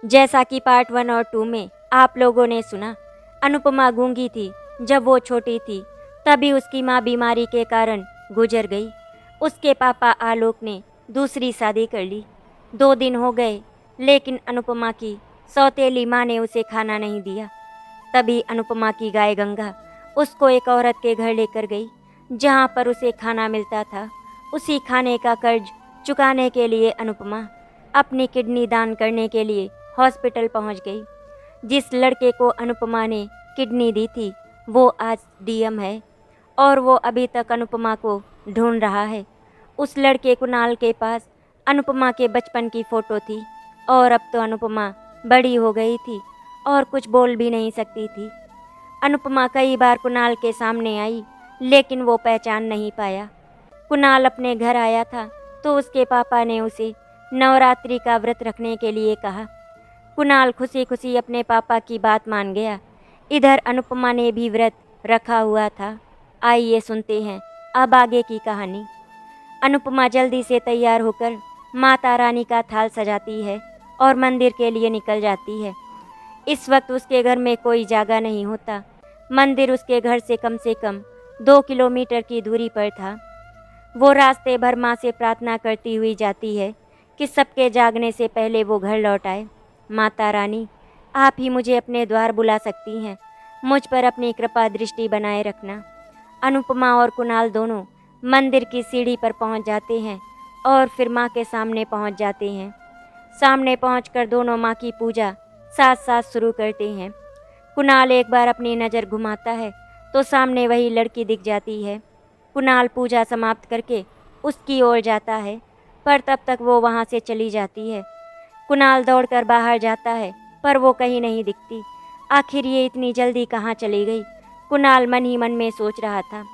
जैसा कि पार्ट 1 और 2 में आप लोगों ने सुना, अनुपमा गूंगी थी जब वो छोटी थी। तभी उसकी माँ बीमारी के कारण गुजर गई। उसके पापा आलोक ने दूसरी शादी कर ली। 2 दिन हो गए, लेकिन अनुपमा की सौतेली माँ ने उसे खाना नहीं दिया। तभी अनुपमा की गाय गंगा उसको एक औरत के घर लेकर गई, जहाँ पर उसे खाना मिलता था। उसी खाने का कर्ज चुकाने के लिए अनुपमा अपनी किडनी दान करने के लिए हॉस्पिटल पहुँच गई। जिस लड़के को अनुपमा ने किडनी दी थी वो आज डीएम है और वो अभी तक अनुपमा को ढूंढ रहा है। उस लड़के कुणाल के पास अनुपमा के बचपन की फ़ोटो थी और अब तो अनुपमा बड़ी हो गई थी और कुछ बोल भी नहीं सकती थी। अनुपमा कई बार कुणाल के सामने आई, लेकिन वो पहचान नहीं पाया। कुणाल अपने घर आया था तो उसके पापा ने उसे नवरात्रि का व्रत रखने के लिए कहा। कुणाल खुशी खुशी अपने पापा की बात मान गया। इधर अनुपमा ने भी व्रत रखा हुआ था। आइए सुनते हैं अब आगे की कहानी। अनुपमा जल्दी से तैयार होकर माता रानी का थाल सजाती है और मंदिर के लिए निकल जाती है। इस वक्त उसके घर में कोई जागा नहीं होता। मंदिर उसके घर से कम 2 किलोमीटर की दूरी पर था। वो रास्ते भर माँ से प्रार्थना करती हुई जाती है कि सबके जागने से पहले वो घर लौट आए। माता रानी, आप ही मुझे अपने द्वार बुला सकती हैं। मुझ पर अपनी कृपा दृष्टि बनाए रखना। अनुपमा और कुणाल दोनों मंदिर की सीढ़ी पर पहुंच जाते हैं और फिर माँ के सामने पहुंच जाते हैं। सामने पहुंचकर दोनों माँ की पूजा साथ साथ शुरू करते हैं। कुणाल एक बार अपनी नज़र घुमाता है तो सामने वही लड़की दिख जाती है। कुणाल पूजा समाप्त करके उसकी ओर जाता है, पर तब तक वो वहाँ से चली जाती है। कुणाल दौड़कर बाहर जाता है पर वो कहीं नहीं दिखती। आखिर ये इतनी जल्दी कहाँ चली गई? कुणाल मन ही मन में सोच रहा था।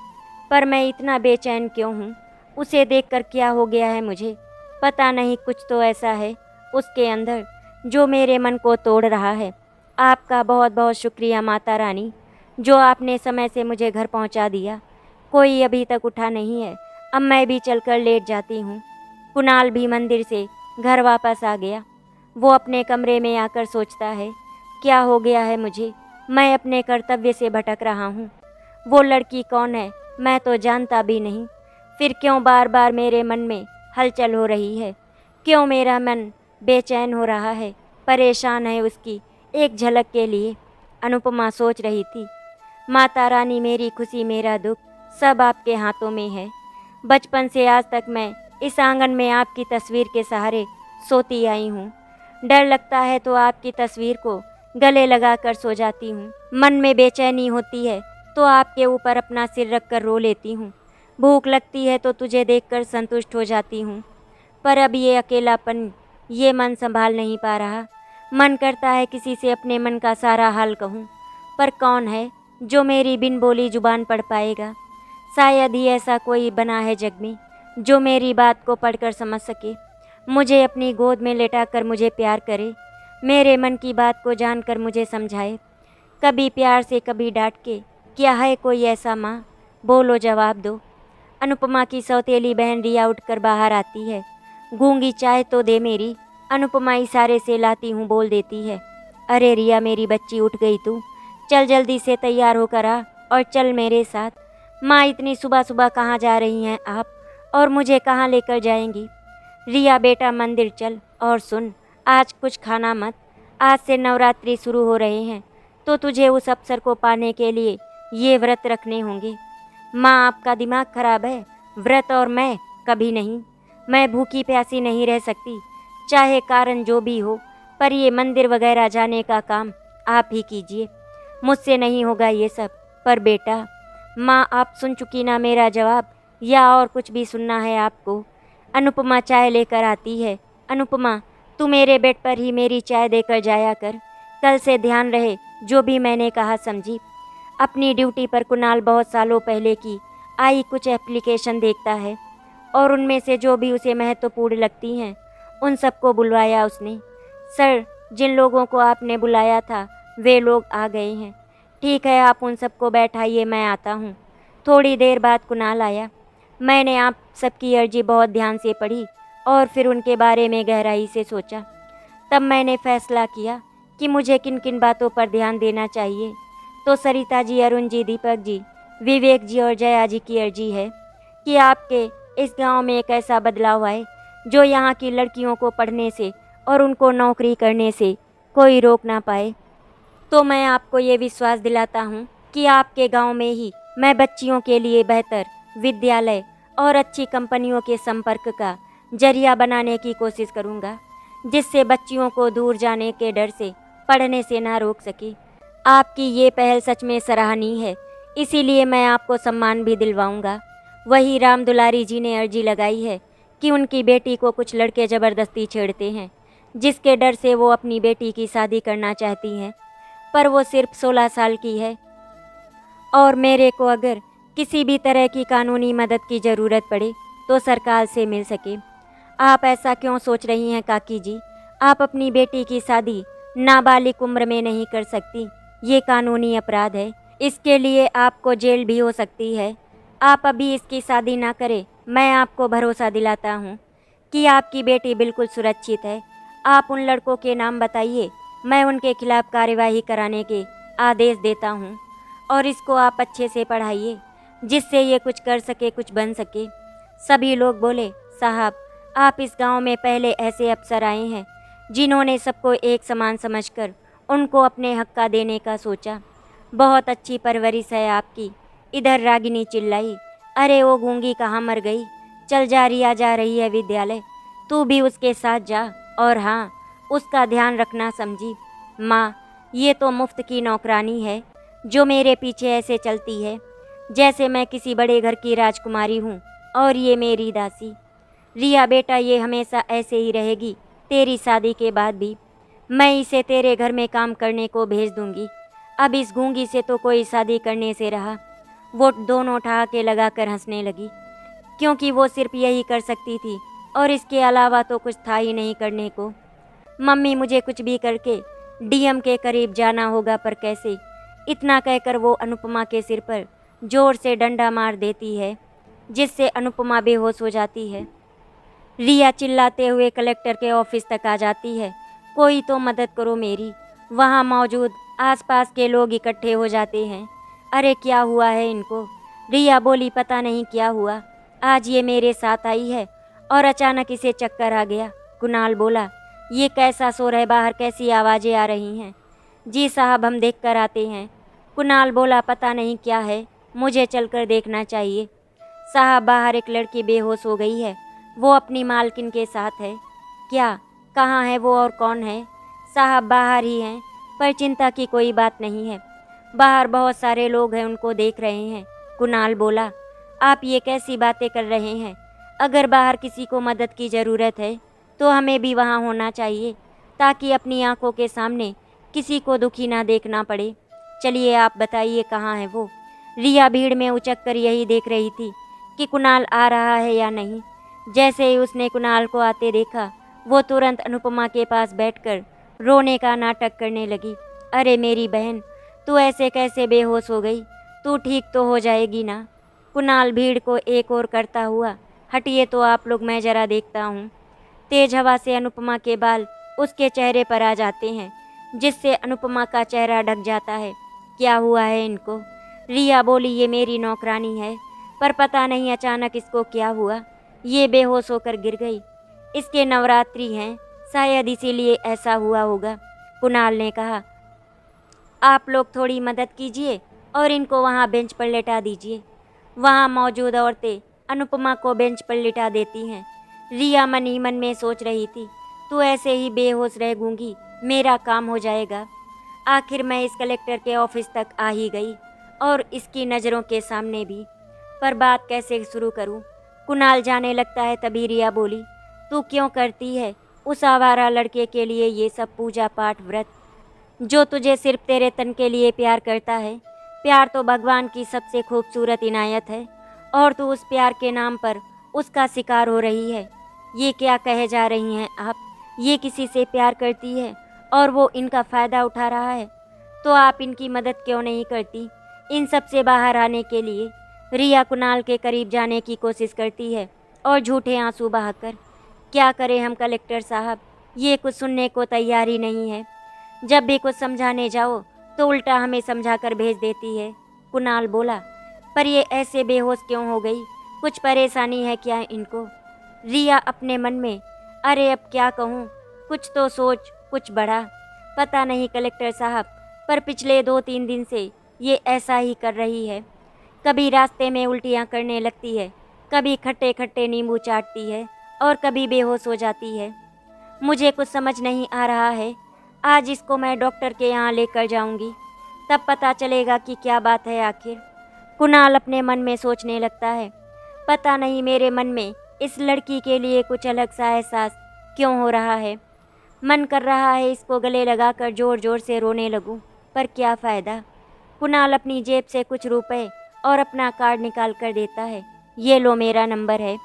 पर मैं इतना बेचैन क्यों हूँ? उसे देखकर क्या हो गया है मुझे? पता नहीं, कुछ तो ऐसा है उसके अंदर जो मेरे मन को तोड़ रहा है। आपका बहुत बहुत शुक्रिया माता रानी, जो आपने समय से मुझे घर पहुँचा दिया। कोई अभी तक उठा नहीं है। अब मैं भी चलकर लेट जाती हूँ। कुणाल भी मंदिर से घर वापस आ गया। वो अपने कमरे में आकर सोचता है, क्या हो गया है मुझे? मैं अपने कर्तव्य से भटक रहा हूँ। वो लड़की कौन है मैं तो जानता भी नहीं। फिर क्यों बार बार मेरे मन में हलचल हो रही है? क्यों मेरा मन बेचैन हो रहा है, परेशान है उसकी एक झलक के लिए? अनुपमा सोच रही थी। माता रानी, मेरी खुशी मेरा दुख सब आपके हाथों में है। बचपन से आज तक मैं इस आंगन में आपकी तस्वीर के सहारे सोती आई हूँ। डर लगता है तो आपकी तस्वीर को गले लगाकर सो जाती हूँ। मन में बेचैनी होती है तो आपके ऊपर अपना सिर रखकर रो लेती हूँ। भूख लगती है तो तुझे देखकर संतुष्ट हो जाती हूँ। पर अब ये अकेलापन, ये मन संभाल नहीं पा रहा। मन करता है किसी से अपने मन का सारा हाल कहूँ, पर कौन है जो मेरी बिन बोली जुबान पढ़ पाएगा? शायद ही ऐसा कोई बना है जग में जो मेरी बात को पढ़कर समझ सके, मुझे अपनी गोद में लेटाकर मुझे प्यार करे, मेरे मन की बात को जानकर मुझे समझाए, कभी प्यार से कभी डांट के। क्या है कोई ऐसा माँ? बोलो, जवाब दो। अनुपमा की सौतेली बहन रिया उठकर बाहर आती है। गूंगी, चाय तो दे मेरी। अनुपमा इशारे से लाती हूँ बोल देती है। अरे रिया, मेरी बच्ची, उठ गई तू? चल जल्दी से तैयार होकर आ और चल मेरे साथ। माँ, इतनी सुबह सुबह कहाँ जा रही हैं आप और मुझे कहाँ लेकर जाएंगी? रिया बेटा, मंदिर चल और सुन, आज कुछ खाना मत। आज से नवरात्रि शुरू हो रहे हैं तो तुझे उस अवसर को पाने के लिए ये व्रत रखने होंगे। माँ, आपका दिमाग खराब है? व्रत और मैं कभी नहीं। मैं भूखी प्यासी नहीं रह सकती, चाहे कारण जो भी हो। पर ये मंदिर वगैरह जाने का काम आप ही कीजिए, मुझसे नहीं होगा ये सब। पर बेटा, माँ, आप सुन चुकी ना मेरा जवाब, या और कुछ भी सुनना है आपको? अनुपमा चाय लेकर आती है। अनुपमा, तू मेरे बेड पर ही मेरी चाय देकर जाया कर। कल से ध्यान रहे, जो भी मैंने कहा समझी। अपनी ड्यूटी पर कुणाल बहुत सालों पहले की आई कुछ एप्लीकेशन देखता है और उनमें से जो भी उसे महत्वपूर्ण लगती हैं उन सबको बुलवाया उसने। सर, जिन लोगों को आपने बुलाया था वे लोग आ गए हैं। ठीक है, आप उन सबको बैठाइए, मैं आता हूँ। थोड़ी देर बाद कुणाल आया। मैंने आप सबकी अर्जी बहुत ध्यान से पढ़ी और फिर उनके बारे में गहराई से सोचा। तब मैंने फैसला किया कि मुझे किन किन बातों पर ध्यान देना चाहिए। तो सरिता जी, अरुण जी, दीपक जी, विवेक जी और जया जी की अर्जी है कि आपके इस गांव में एक ऐसा बदलाव आए जो यहाँ की लड़कियों को पढ़ने से और उनको नौकरी करने से कोई रोक ना पाए। तो मैं आपको ये विश्वास दिलाता हूँ कि आपके गांव में ही मैं बच्चियों के लिए बेहतर विद्यालय और अच्छी कंपनियों के संपर्क का जरिया बनाने की कोशिश करूँगा, जिससे बच्चियों को दूर जाने के डर से पढ़ने से ना रोक सके। आपकी ये पहल सच में सराहनीय है, इसीलिए मैं आपको सम्मान भी दिलवाऊंगा। वही राम दुलारी जी ने अर्जी लगाई है कि उनकी बेटी को कुछ लड़के ज़बरदस्ती छेड़ते हैं, जिसके डर से वो अपनी बेटी की शादी करना चाहती हैं, पर वो सिर्फ 16 साल की है और मेरे को अगर किसी भी तरह की कानूनी मदद की ज़रूरत पड़े तो सरकार से मिल सके। आप ऐसा क्यों सोच रही हैं काकी जी? आप अपनी बेटी की शादी नाबालिग उम्र में नहीं कर सकती, ये कानूनी अपराध है। इसके लिए आपको जेल भी हो सकती है। आप अभी इसकी शादी ना करें। मैं आपको भरोसा दिलाता हूँ कि आपकी बेटी बिल्कुल सुरक्षित है। आप उन लड़कों के नाम बताइए, मैं उनके खिलाफ कार्यवाही कराने के आदेश देता हूँ और इसको आप अच्छे से पढ़ाइए जिससे ये कुछ कर सके, कुछ बन सके। सभी लोग बोले, साहब आप इस गांव में पहले ऐसे अफसर आए हैं जिन्होंने सबको एक समान समझकर उनको अपने हक का देने का सोचा। बहुत अच्छी परवरिश है आपकी। इधर रागिनी चिल्लाई, अरे वो गूंगी कहाँ मर गई? चल जा, रिया जा रही है विद्यालय, तू भी उसके साथ जा और हाँ, उसका ध्यान रखना समझी। माँ, ये तो मुफ्त की नौकरानी है जो मेरे पीछे ऐसे चलती है जैसे मैं किसी बड़े घर की राजकुमारी हूँ और ये मेरी दासी। रिया बेटा, ये हमेशा ऐसे ही रहेगी तेरी शादी के बाद भी। मैं इसे तेरे घर में काम करने को भेज दूंगी। अब इस गूंगी से तो कोई शादी करने से रहा। वो दोनों ठहाके लगाकर हंसने लगी, क्योंकि वो सिर्फ यही कर सकती थी और इसके अलावा तो कुछ था ही नहीं करने को। मम्मी, मुझे कुछ भी करके डीएम के करीब जाना होगा, पर कैसे? इतना कहकर वो अनुपमा के सिर पर जोर से डंडा मार देती है, जिससे अनुपमा बेहोश हो जाती है। रिया चिल्लाते हुए कलेक्टर के ऑफिस तक आ जाती है, कोई तो मदद करो मेरी। वहाँ मौजूद आसपास के लोग इकट्ठे हो जाते हैं। अरे क्या हुआ है इनको? रिया बोली, पता नहीं क्या हुआ, आज ये मेरे साथ आई है और अचानक इसे चक्कर आ गया। कुणाल बोला, ये कैसा शोर है, बाहर कैसी आवाज़ें आ रही हैं? जी साहब, हम देख कर आते हैं। कुणाल बोला, पता नहीं क्या है, मुझे चलकर देखना चाहिए। साहब, बाहर एक लड़की बेहोश हो गई है, वो अपनी मालकिन के साथ है। क्या? कहाँ है वो और कौन है? साहब, बाहर ही हैं, पर चिंता की कोई बात नहीं है। बाहर बहुत सारे लोग हैं, उनको देख रहे हैं। कुणाल बोला, आप ये कैसी बातें कर रहे हैं? अगर बाहर किसी को मदद की ज़रूरत है तो हमें भी वहाँ होना चाहिए, ताकि अपनी आंखों के सामने किसी को दुखी ना देखना पड़े। चलिए आप बताइए कहाँ है वो? रिया भीड़ में उचक कर यही देख रही थी कि कुणाल आ रहा है या नहीं। जैसे ही उसने कुणाल को आते देखा, वो तुरंत अनुपमा के पास बैठकर रोने का नाटक करने लगी। अरे मेरी बहन, तू ऐसे कैसे बेहोश हो गई? तू ठीक तो हो जाएगी ना? कुणाल भीड़ को एक और करता हुआ, हटिए तो आप लोग, मैं जरा देखता हूँ। तेज हवा से अनुपमा के बाल उसके चेहरे पर आ जाते हैं, जिससे अनुपमा का चेहरा ढक जाता है। क्या हुआ है इनको? रिया बोली, ये मेरी नौकरानी है, पर पता नहीं अचानक इसको क्या हुआ, ये बेहोश होकर गिर गई। इसके नवरात्रि हैं, शायद इसीलिए ऐसा हुआ होगा। कुणाल ने कहा, आप लोग थोड़ी मदद कीजिए और इनको वहाँ बेंच पर लेटा दीजिए। वहाँ मौजूद औरतें अनुपमा को बेंच पर लिटा देती हैं। रिया मन ही मन में सोच रही थी, तू ऐसे ही बेहोश रह गूंगी, मेरा काम हो जाएगा। आखिर मैं इस कलेक्टर के ऑफिस तक आ ही गई और इसकी नज़रों के सामने भी, पर बात कैसे शुरू करूं? कुणाल जाने लगता है। तभी रिया बोली, तू क्यों करती है उस आवारा लड़के के लिए ये सब पूजा पाठ व्रत, जो तुझे सिर्फ तेरे तन के लिए प्यार करता है? प्यार तो भगवान की सबसे खूबसूरत इनायत है और तू उस प्यार के नाम पर उसका शिकार हो रही है। ये क्या कहे जा रही हैं आप? ये किसी से प्यार करती है और वो इनका फ़ायदा उठा रहा है, तो आप इनकी मदद क्यों नहीं करती इन सब से बाहर आने के लिए? रिया कुणाल के करीब जाने की कोशिश करती है और झूठे आंसू बहाकर, क्या करें हम कलेक्टर साहब? ये कुछ सुनने को तैयार ही नहीं है। जब भी कुछ समझाने जाओ तो उल्टा हमें समझा कर भेज देती है। कुणाल बोला, पर ये ऐसे बेहोश क्यों हो गई? कुछ परेशानी है क्या इनको? रिया अपने मन में, अरे अब क्या कहूँ, कुछ तो सोच कुछ बढ़ा। पता नहीं कलेक्टर साहब, पर पिछले 2-3 दिन से ये ऐसा ही कर रही है। कभी रास्ते में उल्टियाँ करने लगती है, कभी खट्टे खट्टे नींबू चाटती है और कभी बेहोश हो जाती है। मुझे कुछ समझ नहीं आ रहा है। आज इसको मैं डॉक्टर के यहाँ लेकर जाऊंगी, तब पता चलेगा कि क्या बात है आखिर। कुणाल अपने मन में सोचने लगता है, पता नहीं मेरे मन में इस लड़की के लिए कुछ अलग सा एहसास क्यों हो रहा है। मन कर रहा है इसको गले लगाकर जोर जोर से रोने लगूं, पर क्या फ़ायदा। कुणाल अपनी जेब से कुछ रुपए और अपना कार्ड निकाल कर देता है। ये लो, मेरा नंबर है,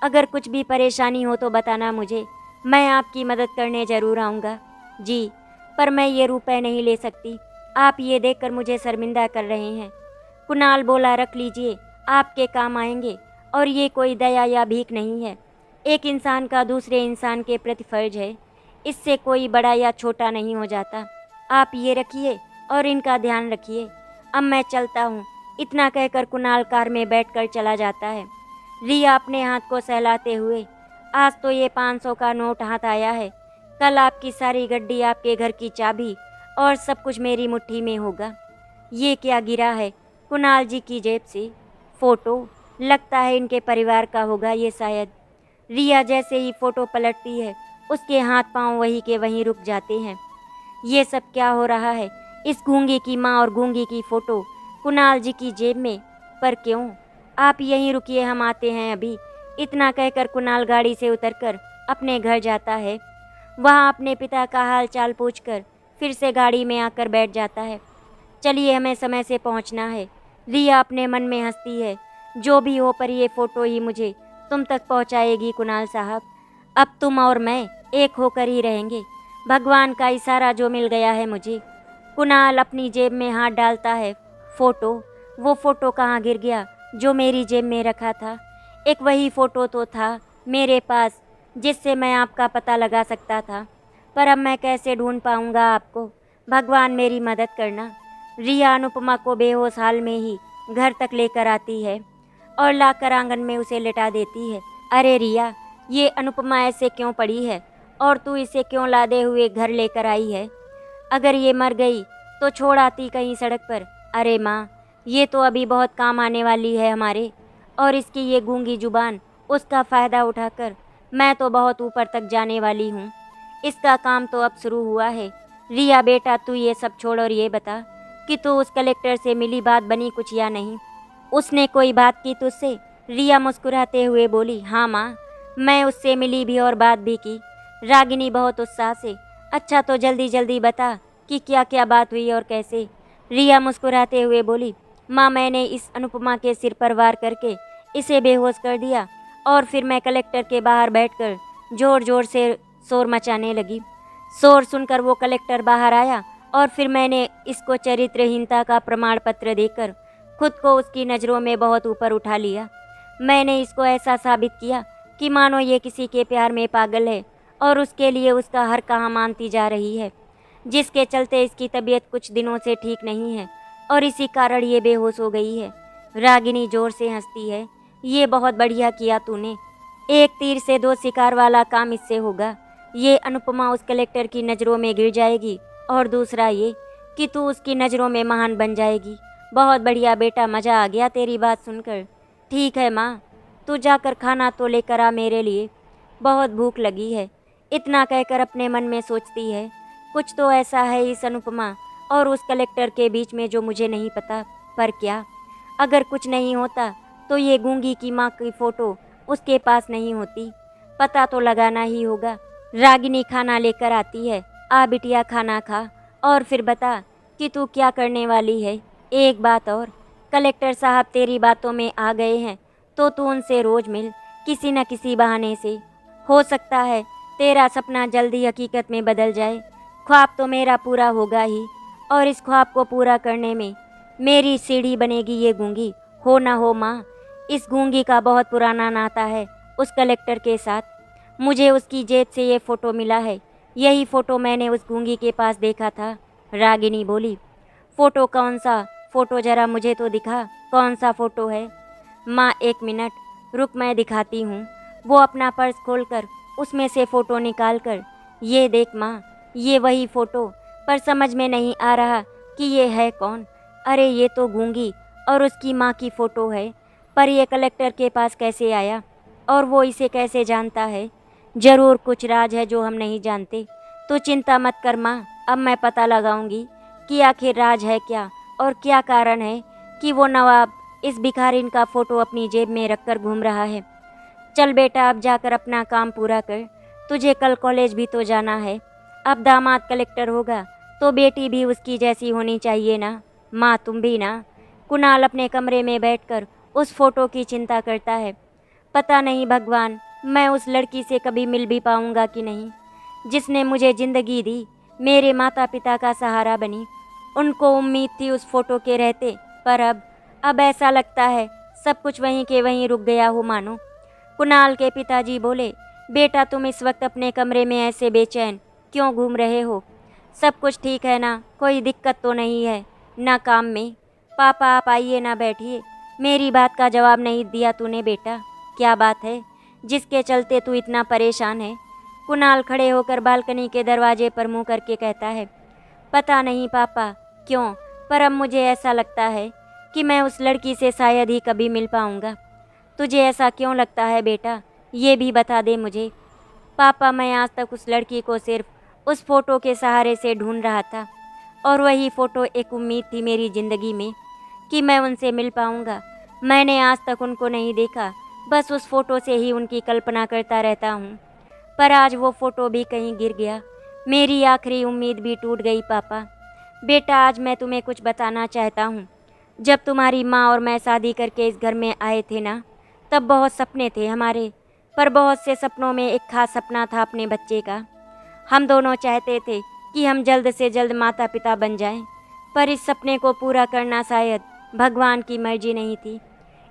अगर कुछ भी परेशानी हो तो बताना मुझे, मैं आपकी मदद करने ज़रूर आऊँगा। जी, पर मैं ये रुपए नहीं ले सकती, आप ये देखकर मुझे शर्मिंदा कर रहे हैं। कुणाल बोला, रख लीजिए, आपके काम आएंगे, और ये कोई दया या भीख नहीं है। एक इंसान का दूसरे इंसान के प्रति फर्ज है, इससे कोई बड़ा या छोटा नहीं हो जाता। आप ये रखिए और इनका ध्यान रखिए, अब मैं चलता हूँ। इतना कहकर कुणाल कार में बैठकर चला जाता है। रिया अपने हाथ को सहलाते हुए, आज तो ये 500 का नोट हाथ आया है, कल आपकी सारी गड्डी, आपके घर की चाबी और सब कुछ मेरी मुट्ठी में होगा। ये क्या गिरा है? कुणाल जी की जेब से फ़ोटो, लगता है इनके परिवार का होगा ये शायद। रिया जैसे ही फ़ोटो पलटती है, उसके हाथ पांव वहीं के वहीं रुक जाते हैं। ये सब क्या हो रहा है? इस गूंगी की माँ और गूंगी की फ़ोटो कुणाल जी की जेब में, पर क्यों? आप यहीं रुकिए, हम आते हैं अभी। इतना कहकर कुणाल गाड़ी से उतरकर अपने घर जाता है। वहाँ अपने पिता का हाल चाल पूछकर फिर से गाड़ी में आकर बैठ जाता है। चलिए, हमें समय से पहुँचना है। रिया अपने मन में हंसती है, जो भी हो पर ये फ़ोटो ही मुझे तुम तक पहुँचाएगी कुणाल साहब। अब तुम और मैं एक होकर ही रहेंगे। भगवान का इशारा जो मिल गया है मुझे। कुणाल अपनी जेब में हाथ डालता है। फ़ोटो, वो फ़ोटो कहाँ गिर गया जो मेरी जेब में रखा था? एक वही फ़ोटो तो था मेरे पास जिससे मैं आपका पता लगा सकता था, पर अब मैं कैसे ढूंढ पाऊंगा आपको? भगवान मेरी मदद करना। रिया अनुपमा को बेहोश हाल में ही घर तक लेकर आती है और लाकर आंगन में उसे लेटा देती है। अरे रिया, ये अनुपमा ऐसे क्यों पड़ी है और तू इसे क्यों लादे हुए घर लेकर आई है? अगर ये मर गई तो छोड़ आती कहीं सड़क पर। अरे माँ, ये तो अभी बहुत काम आने वाली है हमारे, और इसकी ये गूंगी जुबान, उसका फ़ायदा उठाकर मैं तो बहुत ऊपर तक जाने वाली हूँ। इसका काम तो अब शुरू हुआ है। रिया बेटा, तू ये सब छोड़ और ये बता कि तू उस कलेक्टर से मिली, बात बनी कुछ या नहीं? उसने कोई बात की तुझसे? रिया मुस्कुराते हुए बोली, हाँ माँ, मैं उससे मिली भी और बात भी की। रागिनी बहुत उत्साह से, अच्छा तो जल्दी जल्दी बता कि क्या क्या बात हुई और कैसे? रिया मुस्कुराते हुए बोली, माँ, मैंने इस अनुपमा के सिर पर वार करके इसे बेहोश कर दिया और फिर मैं कलेक्टर के बाहर बैठकर जोर जोर से शोर मचाने लगी। शोर सुनकर वो कलेक्टर बाहर आया और फिर मैंने इसको चरित्रहीनता का प्रमाण पत्र देकर खुद को उसकी नज़रों में बहुत ऊपर उठा लिया। मैंने इसको ऐसा साबित किया कि मानो ये किसी के प्यार में पागल है और उसके लिए उसका हर कहा मानती जा रही है, जिसके चलते इसकी तबीयत कुछ दिनों से ठीक नहीं है और इसी कारण ये बेहोश हो गई है। रागिनी जोर से हंसती है, ये बहुत बढ़िया किया तूने। एक तीर से दो शिकार वाला काम इससे होगा। ये अनुपमा उस कलेक्टर की नज़रों में गिर जाएगी और दूसरा ये कि तू उसकी नज़रों में महान बन जाएगी। बहुत बढ़िया बेटा, मज़ा आ गया तेरी बात सुनकर। ठीक है माँ, तू जाकर खाना तो लेकर आ मेरे लिए, बहुत भूख लगी है। इतना कहकर अपने मन में सोचती है, कुछ तो ऐसा है इस अनुपमा और उस कलेक्टर के बीच में जो मुझे नहीं पता। पर क्या? अगर कुछ नहीं होता तो ये गूंगी की माँ की फ़ोटो उसके पास नहीं होती। पता तो लगाना ही होगा। रागिनी खाना लेकर आती है। आ बिटिया, खाना खा और फिर बता कि तू क्या करने वाली है। एक बात और, कलेक्टर साहब तेरी बातों में आ गए हैं तो तू उनसे रोज़ मिल, किसी न किसी बहाने से। हो सकता है तेरा सपना जल्दी हकीकत में बदल जाए। ख्वाब तो मेरा पूरा होगा ही, और इस ख्वाब को पूरा करने में मेरी सीढ़ी बनेगी ये गूंगी। हो ना हो माँ, इस गूंगी का बहुत पुराना नाता है उस कलेक्टर के साथ। मुझे उसकी जेब से ये फ़ोटो मिला है, यही फ़ोटो मैंने उस गूंगी के पास देखा था। रागिनी बोली। फ़ोटो कौन सा? फ़ोटो ज़रा मुझे तो दिखा, कौन सा फ़ोटो है? माँ 1 मिनट रुक, मैं दिखाती हूँ। वो अपना पर्स खोलकर उसमें से फ़ोटो निकाल कर, ये देख माँ, ये वही फ़ोटो, पर समझ में नहीं आ रहा कि ये है कौन। अरे ये तो गूंगी और उसकी माँ की फ़ोटो है, पर ये कलेक्टर के पास कैसे आया और वो इसे कैसे जानता है? ज़रूर कुछ राज है जो हम नहीं जानते। तो चिंता मत कर माँ, अब मैं पता लगाऊंगी कि आखिर राज है क्या और क्या कारण है कि वो नवाब इस भिखारिन का फ़ोटो अपनी जेब में रखकर घूम रहा है। चल बेटा, अब जाकर अपना काम पूरा कर, तुझे कल कॉलेज भी तो जाना है। अब दामाद कलेक्टर होगा तो बेटी भी उसकी जैसी होनी चाहिए ना। माँ तुम भी ना। कुणाल अपने कमरे में बैठकर उस फोटो की चिंता करता है। पता नहीं भगवान, मैं उस लड़की से कभी मिल भी पाऊंगा कि नहीं, जिसने मुझे ज़िंदगी दी, मेरे माता पिता का सहारा बनी। उनको उम्मीद थी उस फोटो के रहते, पर अब ऐसा लगता है सब कुछ वहीं के वहीं रुक गया हो मानो। कुणाल के पिताजी बोले, बेटा तुम इस वक्त अपने कमरे में ऐसे बेचैन क्यों घूम रहे हो? सब कुछ ठीक है ना? कोई दिक्कत तो नहीं है ना काम में? पापा आप आइए ना, बैठिए। मेरी बात का जवाब नहीं दिया तूने बेटा। क्या बात है जिसके चलते तू इतना परेशान है? कुणाल खड़े होकर बालकनी के दरवाजे पर मुंह करके कहता है। पता नहीं पापा क्यों, पर अब मुझे ऐसा लगता है कि मैं उस लड़की से शायद ही कभी मिल पाऊंगा। तुझे ऐसा क्यों लगता है बेटा, ये भी बता दे मुझे। पापा मैं आज तक उस लड़की को सिर्फ उस फ़ोटो के सहारे से ढूंढ रहा था, और वही फ़ोटो एक उम्मीद थी मेरी ज़िंदगी में कि मैं उनसे मिल पाऊंगा। मैंने आज तक उनको नहीं देखा, बस उस फ़ोटो से ही उनकी कल्पना करता रहता हूँ। पर आज वो फ़ोटो भी कहीं गिर गया, मेरी आखिरी उम्मीद भी टूट गई। पापा बेटा, आज मैं तुम्हें कुछ बताना चाहता हूँ। जब तुम्हारी माँ और मैं शादी करके इस घर में आए थे ना, तब बहुत सपने थे हमारे, पर बहुत से सपनों में एक खास सपना था अपने बच्चे का। हम दोनों चाहते थे कि हम जल्द से जल्द माता पिता बन जाएं, पर इस सपने को पूरा करना शायद भगवान की मर्जी नहीं थी।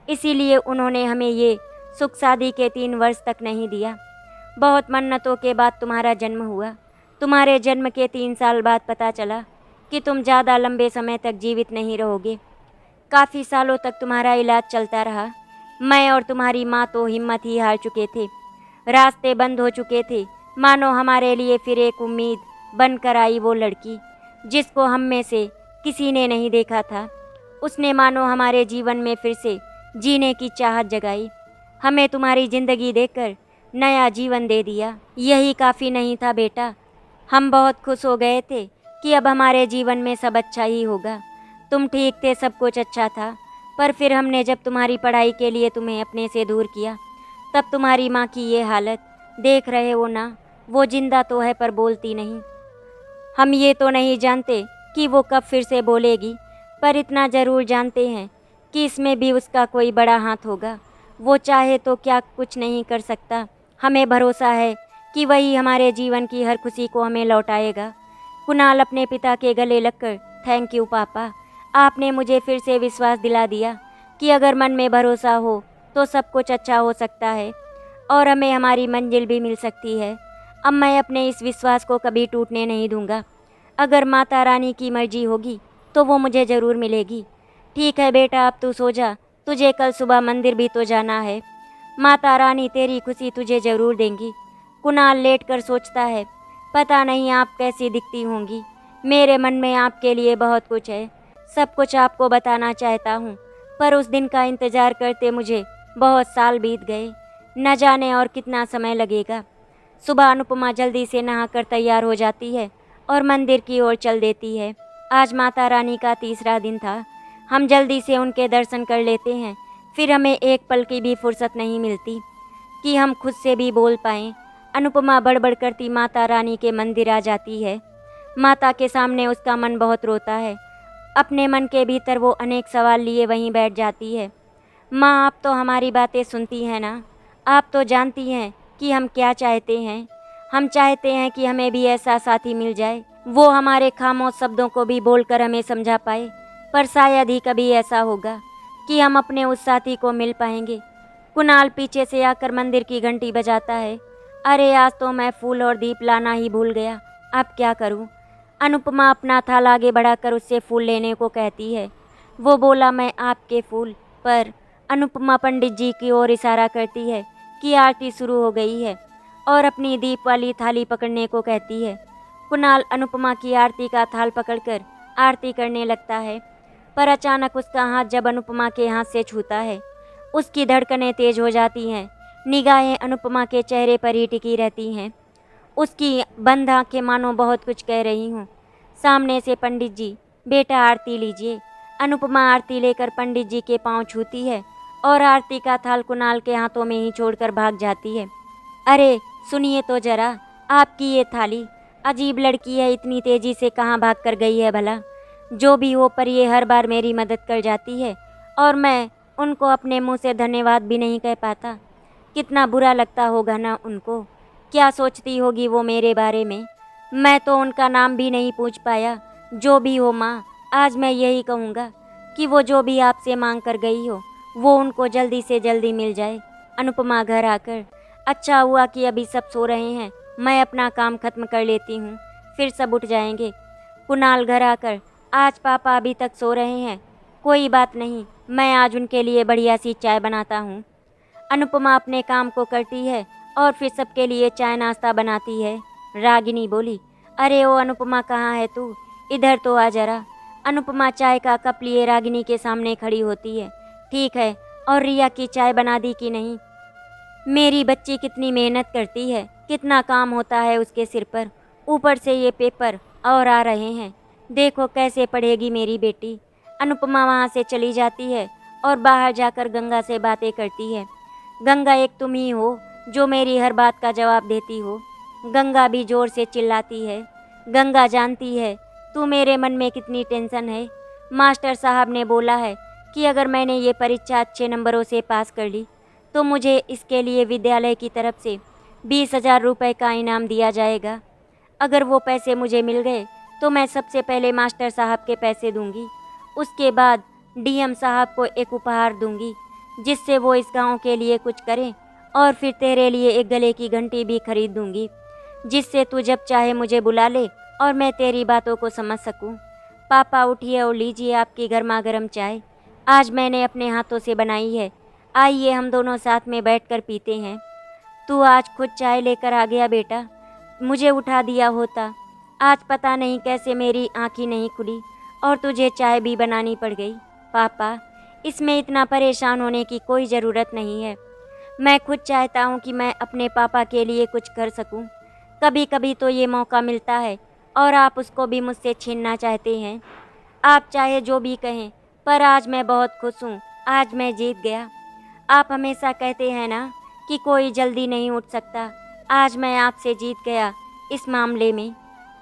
इसीलिए उन्होंने हमें ये सुख शादी के 3 वर्ष तक नहीं दिया। बहुत मन्नतों के बाद तुम्हारा जन्म हुआ। तुम्हारे जन्म के 3 साल बाद पता चला कि तुम ज़्यादा लंबे समय तक जीवित नहीं रहोगे। काफ़ी सालों तक तुम्हारा इलाज चलता रहा। मैं और तुम्हारी माँ तो हिम्मत ही हार चुके थे, रास्ते बंद हो चुके थे। मानो हमारे लिए फिर एक उम्मीद बनकर आई वो लड़की, जिसको हम में से किसी ने नहीं देखा था। उसने मानो हमारे जीवन में फिर से जीने की चाहत जगाई, हमें तुम्हारी ज़िंदगी देकर नया जीवन दे दिया। यही काफ़ी नहीं था बेटा, हम बहुत खुश हो गए थे कि अब हमारे जीवन में सब अच्छा ही होगा। तुम ठीक थे, सब कुछ अच्छा था, पर फिर हमने जब तुम्हारी पढ़ाई के लिए तुम्हें अपने से दूर किया, तब तुम्हारी माँ की ये हालत देख रहे हो ना। वो जिंदा तो है पर बोलती नहीं। हम ये तो नहीं जानते कि वो कब फिर से बोलेगी, पर इतना ज़रूर जानते हैं कि इसमें भी उसका कोई बड़ा हाथ होगा। वो चाहे तो क्या कुछ नहीं कर सकता। हमें भरोसा है कि वही हमारे जीवन की हर खुशी को हमें लौटाएगा। कुणाल अपने पिता के गले लगकर, थैंक यू पापा, आपने मुझे फिर से विश्वास दिला दिया कि अगर मन में भरोसा हो तो सब कुछ अच्छा हो सकता है और हमें हमारी मंजिल भी मिल सकती है। अब मैं अपने इस विश्वास को कभी टूटने नहीं दूंगा। अगर माता रानी की मर्जी होगी तो वो मुझे ज़रूर मिलेगी। ठीक है बेटा, अब तू सो जा, तुझे कल सुबह मंदिर भी तो जाना है। माता रानी तेरी खुशी तुझे ज़रूर देंगी। कुणाल लेटकर सोचता है, पता नहीं आप कैसी दिखती होंगी। मेरे मन में आपके लिए बहुत कुछ है, सब कुछ आपको बताना चाहता हूँ, पर उस दिन का इंतज़ार करते मुझे बहुत साल बीत गए। न जाने और कितना समय लगेगा। सुबह अनुपमा जल्दी से नहाकर तैयार हो जाती है और मंदिर की ओर चल देती है। आज माता रानी का तीसरा दिन था। हम जल्दी से उनके दर्शन कर लेते हैं, फिर हमें एक पल की भी फुर्सत नहीं मिलती कि हम खुद से भी बोल पाएं। अनुपमा बड़बड़ करती माता रानी के मंदिर आ जाती है। माता के सामने उसका मन बहुत रोता है। अपने मन के भीतर वो अनेक सवाल लिए वहीं बैठ जाती है। माँ, आप तो हमारी बातें सुनती हैं ना? आप तो जानती हैं कि हम क्या चाहते हैं। हम चाहते हैं कि हमें भी ऐसा साथी मिल जाए, वो हमारे खामोश शब्दों को भी बोलकर हमें समझा पाए। पर शायद ही कभी ऐसा होगा कि हम अपने उस साथी को मिल पाएंगे। कुणाल पीछे से आकर मंदिर की घंटी बजाता है। अरे आज तो मैं फूल और दीप लाना ही भूल गया, अब क्या करूं? अनुपमा अपना थाल आगे बढ़ाकर उससे फूल लेने को कहती है। वो बोला मैं आपके फूल, पर अनुपमा पंडित जी की ओर इशारा करती है कि आरती शुरू हो गई है और अपनी दीप वाली थाली पकड़ने को कहती है। कुणाल अनुपमा की आरती का थाल पकड़कर आरती करने लगता है, पर अचानक उसका हाथ जब अनुपमा के हाथ से छूता है, उसकी धड़कनें तेज हो जाती हैं। निगाहें अनुपमा के चेहरे पर ही टिकी रहती हैं। उसकी बंद आंखें मानो बहुत कुछ कह रही हूँ। सामने से पंडित जी, बेटा आरती लीजिए। अनुपमा आरती लेकर पंडित जी के पांव छूती है और आरती का थाल कुणाल के हाथों में ही छोड़कर भाग जाती है। अरे सुनिए तो जरा, आपकी ये थाली, अजीब लड़की है, इतनी तेजी से कहाँ भाग कर गई है भला? जो भी हो, पर ये हर बार मेरी मदद कर जाती है और मैं उनको अपने मुंह से धन्यवाद भी नहीं कह पाता। कितना बुरा लगता होगा ना उनको। क्या सोचती होगी वो मेरे बारे में? मैं तो उनका नाम भी नहीं पूछ पाया। जो भी हो माँ, आज मैं यही कहूँगा कि वो जो भी आपसे मांग कर गई हो वो उनको जल्दी से जल्दी मिल जाए। अनुपमा घर आकर, अच्छा हुआ कि अभी सब सो रहे हैं, मैं अपना काम खत्म कर लेती हूँ, फिर सब उठ जाएंगे। कुणाल घर आकर, आज पापा अभी तक सो रहे हैं, कोई बात नहीं, मैं आज उनके लिए बढ़िया सी चाय बनाता हूँ। अनुपमा अपने काम को करती है और फिर सबके लिए चाय नाश्ता बनाती है। रागिनी बोली, अरे ओ अनुपमा, कहाँ है तू? इधर तो आ जरा। अनुपमा चाय का कप लिए रागिनी के सामने खड़ी होती है। ठीक है, और रिया की चाय बना दी कि नहीं? मेरी बच्ची कितनी मेहनत करती है, कितना काम होता है उसके सिर पर, ऊपर से ये पेपर और आ रहे हैं, देखो कैसे पढ़ेगी मेरी बेटी। अनुपमा वहाँ से चली जाती है और बाहर जाकर गंगा से बातें करती है। गंगा, एक तुम ही हो जो मेरी हर बात का जवाब देती हो। गंगा भी जोर से चिल्लाती है। गंगा जानती है तू मेरे मन में कितनी टेंशन है। मास्टर साहब ने बोला है कि अगर मैंने ये परीक्षा अच्छे नंबरों से पास कर ली तो मुझे इसके लिए विद्यालय की तरफ से 20,000 रुपये का इनाम दिया जाएगा। अगर वो पैसे मुझे मिल गए तो मैं सबसे पहले मास्टर साहब के पैसे दूंगी, उसके बाद डीएम साहब को एक उपहार दूंगी जिससे वो इस गांव के लिए कुछ करें, और फिर तेरे लिए एक गले की घंटी भी खरीद दूंगी जिससे तू जब चाहे मुझे बुला ले और मैं तेरी बातों को समझ सकूं। पापा उठिए और लीजिए आपकी गर्मा गर्म चाय, आज मैंने अपने हाथों से बनाई है, आइए हम दोनों साथ में बैठकर पीते हैं। तू आज खुद चाय लेकर आ गया बेटा, मुझे उठा दिया होता। आज पता नहीं कैसे मेरी आँख ही नहीं खुली और तुझे चाय भी बनानी पड़ गई। पापा, इसमें इतना परेशान होने की कोई ज़रूरत नहीं है। मैं खुद चाहता हूँ कि मैं अपने पापा के लिए कुछ कर सकूँ। कभी कभी तो ये मौका मिलता है और आप उसको भी मुझसे छीनना चाहते हैं। आप चाहे जो भी कहें, पर आज मैं बहुत खुश हूँ, आज मैं जीत गया। आप हमेशा कहते हैं ना कि कोई जल्दी नहीं उठ सकता, आज मैं आपसे जीत गया इस मामले में।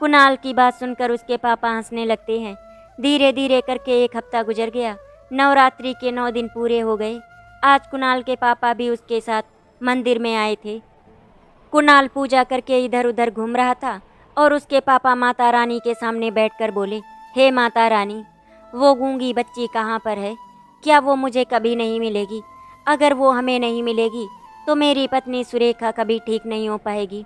कुणाल की बात सुनकर उसके पापा हंसने लगते हैं। धीरे धीरे करके 1 हफ्ता गुजर गया। नवरात्रि के 9 दिन पूरे हो गए। आज कुणाल के पापा भी उसके साथ मंदिर में आए थे। कुणाल पूजा करके इधर उधर घूम रहा था और उसके पापा माता रानी के सामने बैठकर बोले, हे माता रानी, वो गूंगी बच्ची कहाँ पर है? क्या वो मुझे कभी नहीं मिलेगी? अगर वो हमें नहीं मिलेगी तो मेरी पत्नी सुरेखा कभी ठीक नहीं हो पाएगी।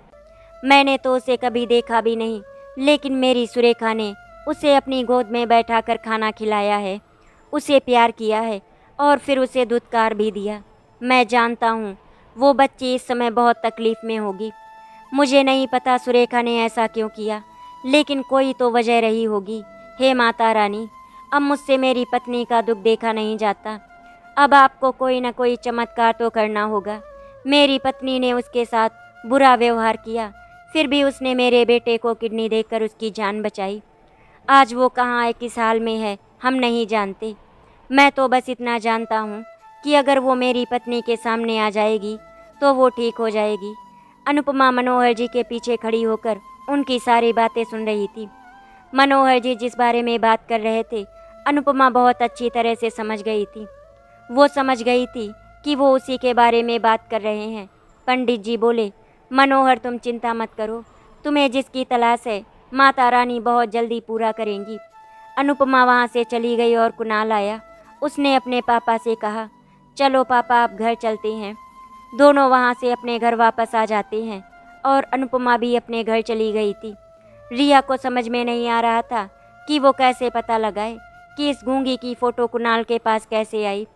मैंने तो उसे कभी देखा भी नहीं, लेकिन मेरी सुरेखा ने उसे अपनी गोद में बैठाकर खाना खिलाया है, उसे प्यार किया है और फिर उसे दुत्कार भी दिया। मैं जानता हूँ वो बच्ची इस समय बहुत तकलीफ़ में होगी। मुझे नहीं पता सुरेखा ने ऐसा क्यों किया, लेकिन कोई तो वजह रही होगी। हे माता रानी, अब मुझसे मेरी पत्नी का दुख देखा नहीं जाता। अब आपको कोई न कोई चमत्कार तो करना होगा। मेरी पत्नी ने उसके साथ बुरा व्यवहार किया, फिर भी उसने मेरे बेटे को किडनी देकर उसकी जान बचाई। आज वो कहाँ है, किस हाल में है, हम नहीं जानते। मैं तो बस इतना जानता हूँ कि अगर वो मेरी पत्नी के सामने आ जाएगी तो वो ठीक हो जाएगी। अनुपमा मनोहर जी के पीछे खड़ी होकर उनकी सारी बातें सुन रही थी। मनोहर जी जिस बारे में बात कर रहे थे, अनुपमा बहुत अच्छी तरह से समझ गई थी। वो समझ गई थी कि वो उसी के बारे में बात कर रहे हैं। पंडित जी बोले, मनोहर तुम चिंता मत करो, तुम्हें जिसकी तलाश है माता रानी बहुत जल्दी पूरा करेंगी। अनुपमा वहाँ से चली गई और कुणाल आया। उसने अपने पापा से कहा, चलो पापा आप घर चलते हैं। दोनों वहाँ से अपने घर वापस आ जाते हैं और अनुपमा भी अपने घर चली गई थी। रिया को समझ में नहीं आ रहा था कि वो कैसे पता लगाए कि इस गूंगी की फ़ोटो कुणाल के पास कैसे आई।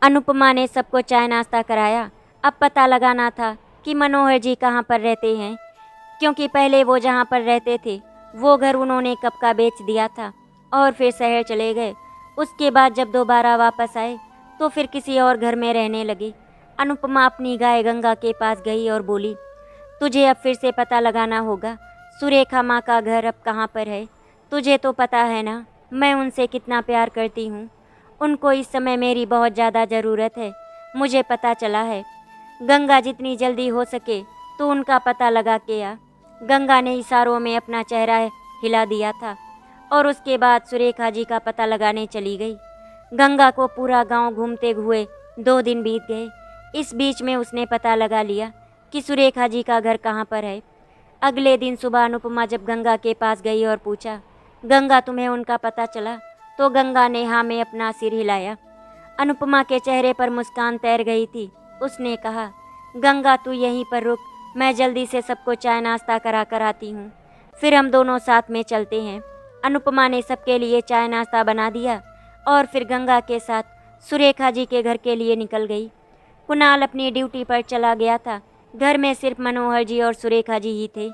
अनुपमा ने सबको चाय नाश्ता कराया। अब पता लगाना था कि मनोहर जी कहाँ पर रहते हैं, क्योंकि पहले वो जहाँ पर रहते थे वो घर उन्होंने कब का बेच दिया था और फिर शहर चले गए। उसके बाद जब दोबारा वापस आए तो फिर किसी और घर में रहने लगे। अनुपमा अपनी गाय गंगा के पास गई और बोली, तुझे अब फिर से पता लगाना होगा सुरेखा माँ का घर अब कहाँ पर है। तुझे तो पता है ना मैं उनसे कितना प्यार करती हूँ। उनको इस समय मेरी बहुत ज़्यादा ज़रूरत है। मुझे पता चला है। गंगा जितनी जल्दी हो सके तो उनका पता लगा के आ। गंगा ने इशारों में अपना चेहरा हिला दिया था और उसके बाद सुरेखा जी का पता लगाने चली गई। गंगा को पूरा गांव घूमते हुए 2 दिन बीत गए। इस बीच में उसने पता लगा लिया कि सुरेखा जी का घर कहाँ पर है। अगले दिन सुबह अनुपमा जब गंगा के पास गई और पूछा, गंगा तुम्हें उनका पता चला? तो गंगा ने हाँ में अपना सिर हिलाया। अनुपमा के चेहरे पर मुस्कान तैर गई थी। उसने कहा, गंगा तू यहीं पर रुक, मैं जल्दी से सबको चाय नाश्ता करा कर आती हूँ, फिर हम दोनों साथ में चलते हैं। अनुपमा ने सबके लिए चाय नाश्ता बना दिया और फिर गंगा के साथ सुरेखा जी के घर के लिए निकल गई। कुणाल अपनी ड्यूटी पर चला गया था। घर में सिर्फ मनोहर जी और सुरेखा जी ही थे।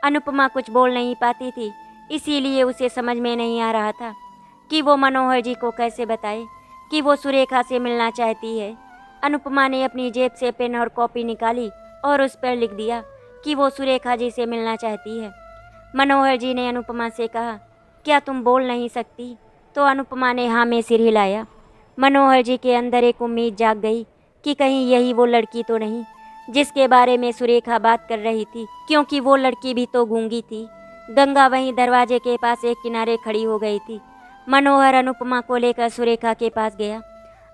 अनुपमा कुछ बोल नहीं पाती थी, इसीलिए उसे समझ में नहीं आ रहा था कि वो मनोहर जी को कैसे बताए कि वो सुरेखा से मिलना चाहती है। अनुपमा ने अपनी जेब से पेन और कॉपी निकाली और उस पर लिख दिया कि वो सुरेखा जी से मिलना चाहती है। मनोहर जी ने अनुपमा से कहा, क्या तुम बोल नहीं सकती? तो अनुपमा ने हाँ में सिर हिलाया। मनोहर जी के अंदर एक उम्मीद जाग गई कि कहीं यही वो लड़की तो नहीं जिसके बारे में सुरेखा बात कर रही थी, क्योंकि वो लड़की भी तो गूंगी थी। गंगा वहीं दरवाजे के पास एक किनारे खड़ी हो गई थी। मनोहर अनुपमा को लेकर सुरेखा के पास गया।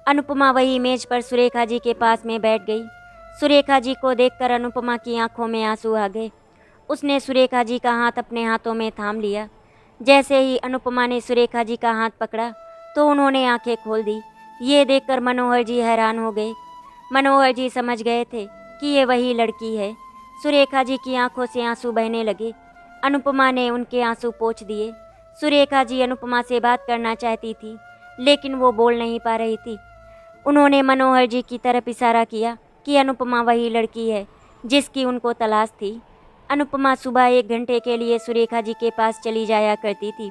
अनुपमा वही मेज पर सुरेखा जी के पास में बैठ गई। सुरेखा जी को देखकर अनुपमा की आंखों में आंसू आ गए। उसने सुरेखा जी का हाथ अपने हाथों में थाम लिया। जैसे ही अनुपमा ने सुरेखा जी का हाथ पकड़ा तो उन्होंने आंखें खोल दी। ये देखकर मनोहर जी हैरान हो गए। मनोहर जी समझ गए थे कि ये वही लड़की है। सुरेखा जी की आंखों से आंसू बहने लगे। अनुपमा ने उनके आंसू पोंछ दिए। सुरेखा जी अनुपमा से बात करना चाहती थी, लेकिन वो बोल नहीं पा रही थी। उन्होंने मनोहर जी की तरफ इशारा किया कि अनुपमा वही लड़की है जिसकी उनको तलाश थी। अनुपमा सुबह 1 घंटे के लिए सुरेखा जी के पास चली जाया करती थी,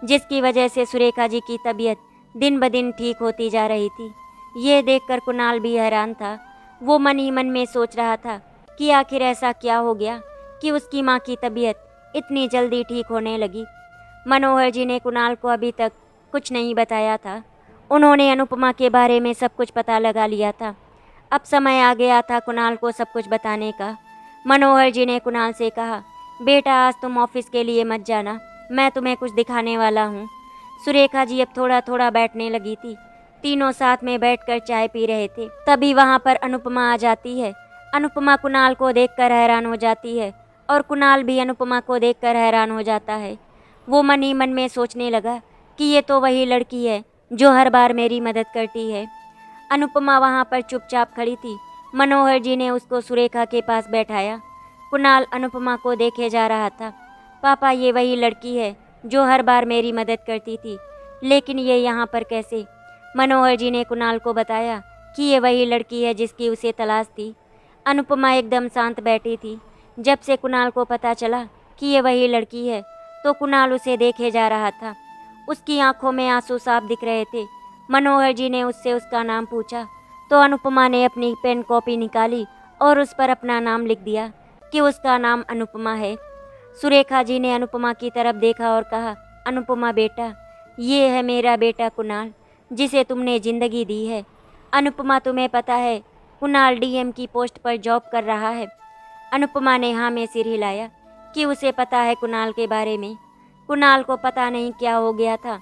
जिसकी वजह से सुरेखा जी की तबीयत दिन ब दिन ठीक होती जा रही थी। ये देखकर कुणाल भी हैरान था। वो मन ही मन में सोच रहा था कि आखिर ऐसा क्या हो गया कि उसकी माँ की तबीयत इतनी जल्दी ठीक होने लगी। मनोहर जी ने कुणाल को अभी तक कुछ नहीं बताया था। उन्होंने अनुपमा के बारे में सब कुछ पता लगा लिया था। अब समय आ गया था कुणाल को सब कुछ बताने का। मनोहर जी ने कुणाल से कहा, बेटा आज तुम ऑफिस के लिए मत जाना, मैं तुम्हें कुछ दिखाने वाला हूँ। सुरेखा जी अब थोड़ा थोड़ा बैठने लगी थी। तीनों साथ में बैठकर चाय पी रहे थे। तभी वहाँ पर अनुपमा आ जाती है। अनुपमा कुणाल को देखकर हैरान हो जाती है और कुणाल भी अनुपमा को देखकर हैरान हो जाता है। वो मन ही मन में सोचने लगा कि ये तो वही लड़की है जो हर बार मेरी मदद करती है। अनुपमा वहाँ पर चुपचाप खड़ी थी। मनोहर जी ने उसको सुरेखा के पास बैठाया। कुणाल अनुपमा को देखे जा रहा था। पापा, ये वही लड़की है जो हर बार मेरी मदद करती थी, लेकिन ये यहाँ पर कैसे? मनोहर जी ने कुणाल को बताया कि ये वही लड़की है जिसकी उसे तलाश थी। अनुपमा एकदम शांत बैठी थी। जब से कुणाल को पता चला कि ये वही लड़की है तो कुणाल उसे देखे जा रहा था। उसकी आंखों में आंसू साफ दिख रहे थे। मनोहर जी ने उससे उसका नाम पूछा तो अनुपमा ने अपनी पेन कॉपी निकाली और उस पर अपना नाम लिख दिया कि उसका नाम अनुपमा है। सुरेखा जी ने अनुपमा की तरफ देखा और कहा, अनुपमा बेटा, ये है मेरा बेटा कुणाल, जिसे तुमने ज़िंदगी दी है। अनुपमा, तुम्हें पता है कुणाल डीएम की पोस्ट पर जॉब कर रहा है। अनुपमा ने हाँ में सिर हिलाया कि उसे पता है कुणाल के बारे में। कुणाल को पता नहीं क्या हो गया था।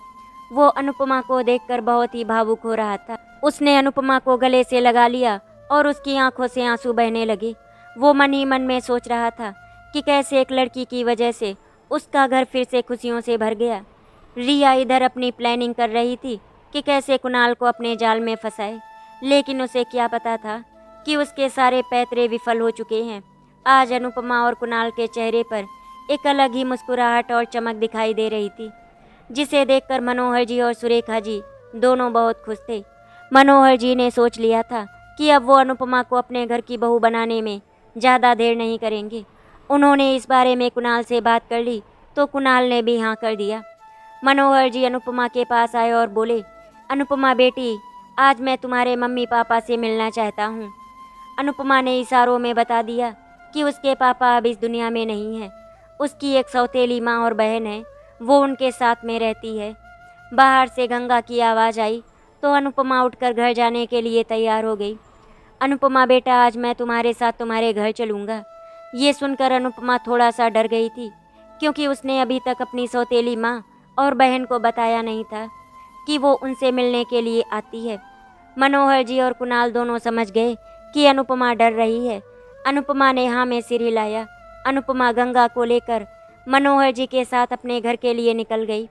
वो अनुपमा को देखकर बहुत ही भावुक हो रहा था। उसने अनुपमा को गले से लगा लिया और उसकी आंखों से आंसू बहने लगे। वो मन ही मन में सोच रहा था कि कैसे एक लड़की की वजह से उसका घर फिर से खुशियों से भर गया। रिया इधर अपनी प्लानिंग कर रही थी कि कैसे कुणाल को अपने जाल में फंसाए, लेकिन उसे क्या पता था कि उसके सारे पैतरे विफल हो चुके हैं। आज अनुपमा और कुणाल के चेहरे पर एक अलग ही मुस्कुराहट और चमक दिखाई दे रही थी, जिसे देखकर मनोहर जी और सुरेखा जी दोनों बहुत खुश थे। मनोहर जी ने सोच लिया था कि अब वो अनुपमा को अपने घर की बहू बनाने में ज़्यादा देर नहीं करेंगे। उन्होंने इस बारे में कुणाल से बात कर ली तो कुणाल ने भी हाँ कर दिया। मनोहर जी अनुपमा के पास आए और बोले, अनुपमा बेटी, आज मैं तुम्हारे मम्मी पापा से मिलना चाहता हूँ। अनुपमा ने इशारों में बता दिया कि उसके पापा अब इस दुनिया में नहीं हैं। उसकी एक सौतेली माँ और बहन है, वो उनके साथ में रहती है। बाहर से गंगा की आवाज़ आई तो अनुपमा उठकर घर जाने के लिए तैयार हो गई। अनुपमा बेटा, आज मैं तुम्हारे साथ तुम्हारे घर चलूँगा। ये सुनकर अनुपमा थोड़ा सा डर गई थी, क्योंकि उसने अभी तक अपनी सौतेली माँ और बहन को बताया नहीं था कि वो उनसे मिलने के लिए आती है। मनोहर जी और कुणाल दोनों समझ गए कि अनुपमा डर रही है। अनुपमा ने हाँ में सिर हिलाया। अनुपमा गंगा को लेकर मनोहर जी के साथ अपने घर के लिए निकल गई।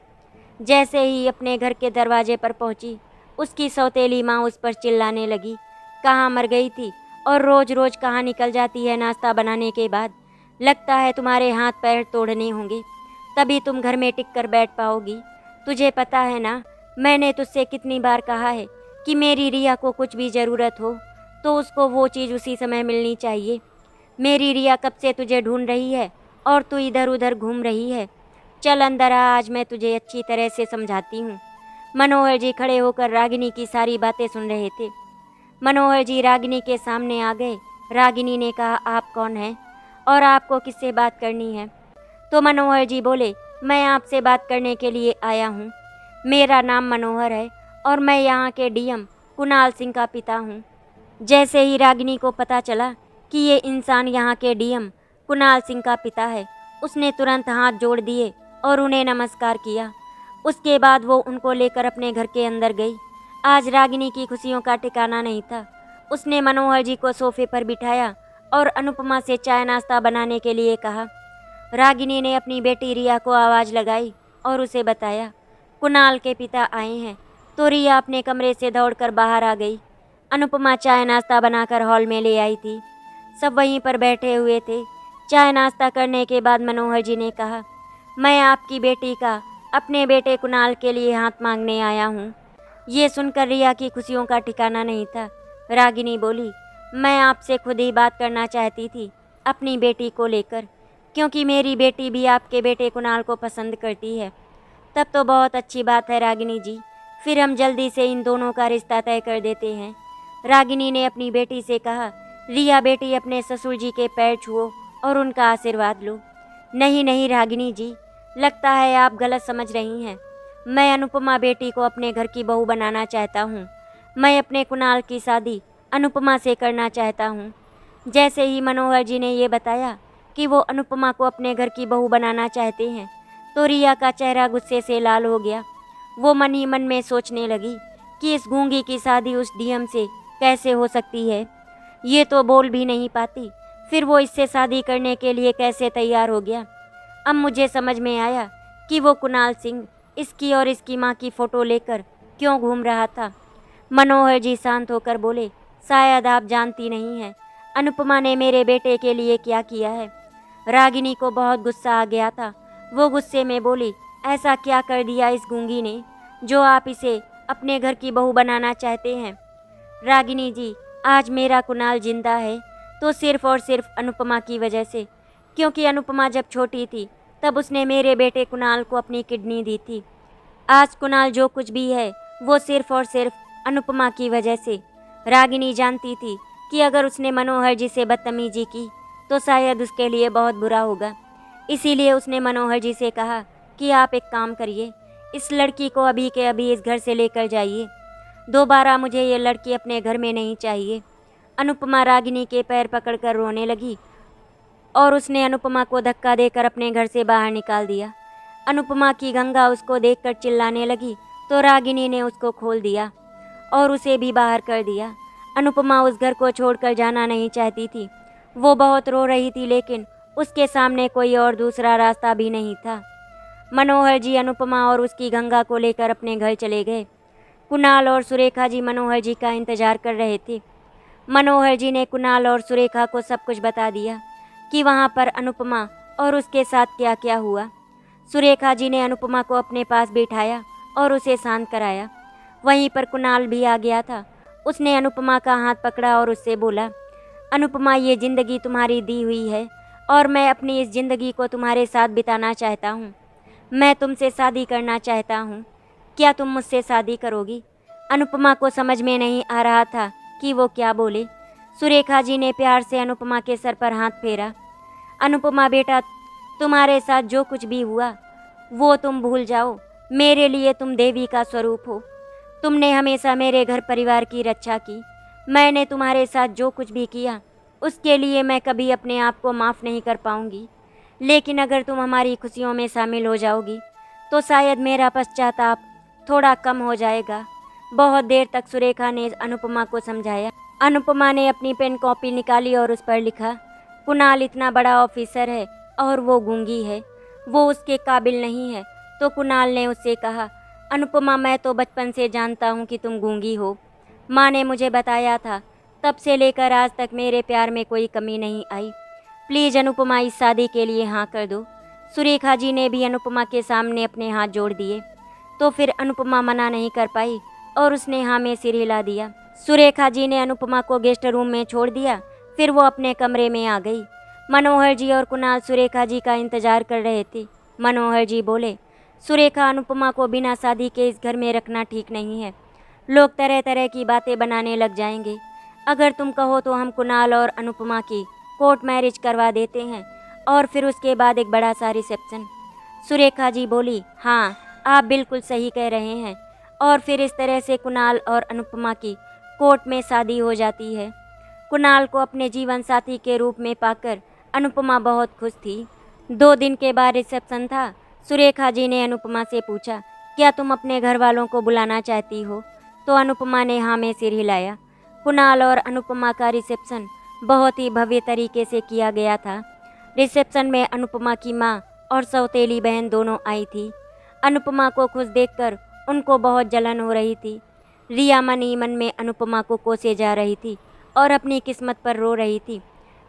जैसे ही अपने घर के दरवाजे पर पहुंची, उसकी सौतेली माँ उस पर चिल्लाने लगी, कहाँ मर गई थी और रोज़ रोज़ कहाँ निकल जाती है नाश्ता बनाने के बाद। लगता है तुम्हारे हाथ पैर तोड़ने होंगे, तभी तुम घर में टिक कर बैठ पाओगी। तुझे पता है ना, मैंने तुझसे कितनी बार कहा है कि मेरी रिया को कुछ भी ज़रूरत हो तो उसको वो चीज़ उसी समय मिलनी चाहिए। मेरी रिया कब से तुझे ढूंढ रही है और तू इधर उधर घूम रही है। चल अंदर आ, आज मैं तुझे अच्छी तरह से समझाती हूँ। मनोहर जी खड़े होकर रागिनी की सारी बातें सुन रहे थे। मनोहर जी रागिनी के सामने आ गए। रागिनी ने कहा, आप कौन हैं और आपको किससे बात करनी है? तो मनोहर जी बोले, मैं आपसे बात करने के लिए आया हूँ। मेरा नाम मनोहर है और मैं यहाँ के डीएम कुणाल सिंह का पिता हूँ। जैसे ही रागिनी को पता चला कि ये इंसान यहाँ के डीएम कुणाल सिंह का पिता है, उसने तुरंत हाथ जोड़ दिए और उन्हें नमस्कार किया। उसके बाद वो उनको लेकर अपने घर के अंदर गई। आज रागिनी की खुशियों का ठिकाना नहीं था। उसने मनोहर जी को सोफे पर बिठाया और अनुपमा से चाय नाश्ता बनाने के लिए कहा। रागिनी ने अपनी बेटी रिया को आवाज़ लगाई और उसे बताया, कुणाल के पिता आए हैं। तो रिया अपने कमरे से दौड़कर बाहर आ गई। अनुपमा चाय नाश्ता बनाकर हॉल में ले आई थी। सब वहीं पर बैठे हुए थे। चाय नाश्ता करने के बाद मनोहर जी ने कहा, मैं आपकी बेटी का अपने बेटे कुणाल के लिए हाथ मांगने आया हूँ। ये सुनकर रिया की खुशियों का ठिकाना नहीं था। रागिनी बोली, मैं आपसे खुद ही बात करना चाहती थी अपनी बेटी को लेकर, क्योंकि मेरी बेटी भी आपके बेटे कुणाल को पसंद करती है। तब तो बहुत अच्छी बात है रागिनी जी, फिर हम जल्दी से इन दोनों का रिश्ता तय कर देते हैं। रागिनी ने अपनी बेटी से कहा, रिया बेटी, अपने ससुर जी के पैर छुओ और उनका आशीर्वाद लो। नहीं नहीं रागिनी जी, लगता है आप गलत समझ रही हैं। मैं अनुपमा बेटी को अपने घर की बहू बनाना चाहता हूँ। मैं अपने कुणाल की शादी अनुपमा से करना चाहता हूँ। जैसे ही मनोहर जी ने ये बताया कि वो अनुपमा को अपने घर की बहू बनाना चाहते हैं, तो रिया का चेहरा गुस्से से लाल हो गया। वो मन ही मन में सोचने लगी कि इस गूंगी की शादी उस डीएम से कैसे हो सकती है। ये तो बोल भी नहीं पाती, फिर वो इससे शादी करने के लिए कैसे तैयार हो गया। अब मुझे समझ में आया कि वो कुणाल सिंह इसकी और इसकी माँ की फ़ोटो लेकर क्यों घूम रहा था। मनोहर जी शांत होकर बोले, शायद आप जानती नहीं हैं अनुपमा ने मेरे बेटे के लिए क्या किया है। रागिनी को बहुत गुस्सा आ गया था। वो गुस्से में बोली, ऐसा क्या कर दिया इस गूंगी ने जो आप इसे अपने घर की बहू बनाना चाहते हैं। रागिनी जी, आज मेरा कुणाल जिंदा है तो सिर्फ़ और सिर्फ अनुपमा की वजह से, क्योंकि अनुपमा जब छोटी थी तब उसने मेरे बेटे कुणाल को अपनी किडनी दी थी। आज कुणाल जो कुछ भी है वो सिर्फ़ और सिर्फ अनुपमा की वजह से। रागिनी जानती थी कि अगर उसने मनोहर जी से बदतमीजी की तो शायद उसके लिए बहुत बुरा होगा। इसीलिए उसने मनोहर जी से कहा कि आप एक काम करिए, इस लड़की को अभी के अभी इस घर से लेकर जाइए। दोबारा मुझे ये लड़की अपने घर में नहीं चाहिए। अनुपमा रागिनी के पैर पकड़कर रोने लगी और उसने अनुपमा को धक्का देकर अपने घर से बाहर निकाल दिया। अनुपमा की गंगा उसको देखकर चिल्लाने लगी तो रागिनी ने उसको खोल दिया और उसे भी बाहर कर दिया। अनुपमा उस घर को छोड़कर जाना नहीं चाहती थी। वो बहुत रो रही थी, लेकिन उसके सामने कोई और दूसरा रास्ता भी नहीं था। मनोहर जी अनुपमा और उसकी गंगा को लेकर अपने घर चले गए। कुणाल और सुरेखा जी मनोहर जी का इंतजार कर रहे थे। मनोहर जी ने कुणाल और सुरेखा को सब कुछ बता दिया कि वहाँ पर अनुपमा और उसके साथ क्या क्या हुआ। सुरेखा जी ने अनुपमा को अपने पास बिठाया और उसे शांत कराया। वहीं पर कुणाल भी आ गया था। उसने अनुपमा का हाथ पकड़ा और उससे बोला, अनुपमा, ये ज़िंदगी तुम्हारी दी हुई है और मैं अपनी इस ज़िंदगी को तुम्हारे साथ बिताना चाहता हूँ। मैं तुमसे शादी करना चाहता हूँ। क्या तुम मुझसे शादी करोगी? अनुपमा को समझ में नहीं आ रहा था कि वो क्या बोले। सुरेखा जी ने प्यार से अनुपमा के सर पर हाथ फेरा। अनुपमा बेटा, तुम्हारे साथ जो कुछ भी हुआ वो तुम भूल जाओ। मेरे लिए तुम देवी का स्वरूप हो। तुमने हमेशा मेरे घर परिवार की रक्षा की। मैंने तुम्हारे साथ जो कुछ भी किया उसके लिए मैं कभी अपने आप को माफ़ नहीं कर पाऊंगी। लेकिन अगर तुम हमारी खुशियों में शामिल हो जाओगी तो शायद मेरा पश्चाताप थोड़ा कम हो जाएगा। बहुत देर तक सुरेखा ने अनुपमा को समझाया। अनुपमा ने अपनी पेन कॉपी निकाली और उस पर लिखा, कुणाल इतना बड़ा ऑफिसर है और वो गूंगी है, वो उसके काबिल नहीं है। तो कुणाल ने उससे कहा, अनुपमा, मैं तो बचपन से जानता हूँ कि तुम गूंगी हो। माँ ने मुझे बताया था, तब से लेकर आज तक मेरे प्यार में कोई कमी नहीं आई। प्लीज़ अनुपमा, इस शादी के लिए हाँ कर दो। सुरेखा जी ने भी अनुपमा के सामने अपने हाथ जोड़ दिए। तो फिर अनुपमा मना नहीं कर पाई और उसने हाँ में सिर हिला दिया। सुरेखा जी ने अनुपमा को गेस्ट रूम में छोड़ दिया। फिर वो अपने कमरे में आ गई। मनोहर जी और कुणाल सुरेखा जी का इंतजार कर रहे थे। मनोहर जी बोले, सुरेखा, अनुपमा को बिना शादी के इस घर में रखना ठीक नहीं है। लोग तरह तरह की बातें बनाने लग जाएंगे। अगर तुम कहो तो हम कुणाल और अनुपमा की कोर्ट मैरिज करवा देते हैं और फिर उसके बाद एक बड़ा सा रिसेप्शन। सुरेखा जी बोली, हाँ, आप बिल्कुल सही कह रहे हैं। और फिर इस तरह से कुणाल और अनुपमा की कोर्ट में शादी हो जाती है। कुणाल को अपने जीवन साथी के रूप में पाकर अनुपमा बहुत खुश थी। 2 दिन के बाद रिसेप्शन था। सुरेखा जी ने अनुपमा से पूछा, क्या तुम अपने घर वालों को बुलाना चाहती हो? तो अनुपमा ने हाँ में सिर हिलाया। कुणाल और अनुपमा का रिसेप्शन बहुत ही भव्य तरीके से किया गया था। रिसेप्शन में अनुपमा की माँ और सौतेली बहन दोनों आई थी। अनुपमा को खुश देखकर उनको बहुत जलन हो रही थी। रिया मन ही मन में अनुपमा को कोसे जा रही थी और अपनी किस्मत पर रो रही थी।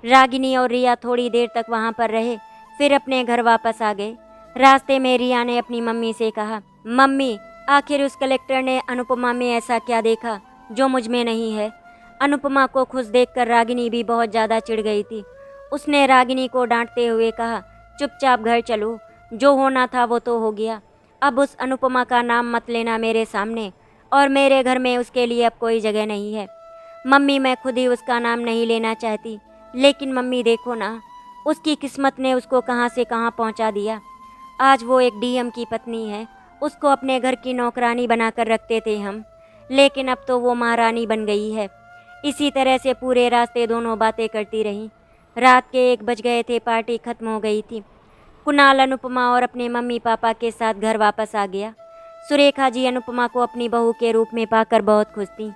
रागिनी और रिया थोड़ी देर तक वहाँ पर रहे, फिर अपने घर वापस आ गए। रास्ते में रिया ने अपनी मम्मी से कहा, मम्मी, आखिर उस कलेक्टर ने अनुपमा में ऐसा क्या देखा जो मुझ में नहीं है? अनुपमा को खुश देखकर रागिनी भी बहुत ज़्यादा चिढ़ गई थी। उसने रागिनी को डांटते हुए कहा, चुपचाप घर चलो, जो होना था वो तो हो गया। अब उस अनुपमा का नाम मत लेना मेरे सामने, और मेरे घर में उसके लिए अब कोई जगह नहीं है। मम्मी, मैं खुद ही उसका नाम नहीं लेना चाहती, लेकिन मम्मी देखो ना, उसकी किस्मत ने उसको कहाँ से कहाँ पहुँचा दिया। आज वो एक डीएम की पत्नी है। उसको अपने घर की नौकरानी बनाकर रखते थे हम, लेकिन अब तो वो महारानी बन गई है। इसी तरह से पूरे रास्ते दोनों बातें करती रहीं। रात के 1 बज गए थे, पार्टी खत्म हो गई थी। कुणाल अनुपमा और अपने मम्मी पापा के साथ घर वापस आ गया। सुरेखा जी अनुपमा को अपनी बहू के रूप में पाकर बहुत खुश थी।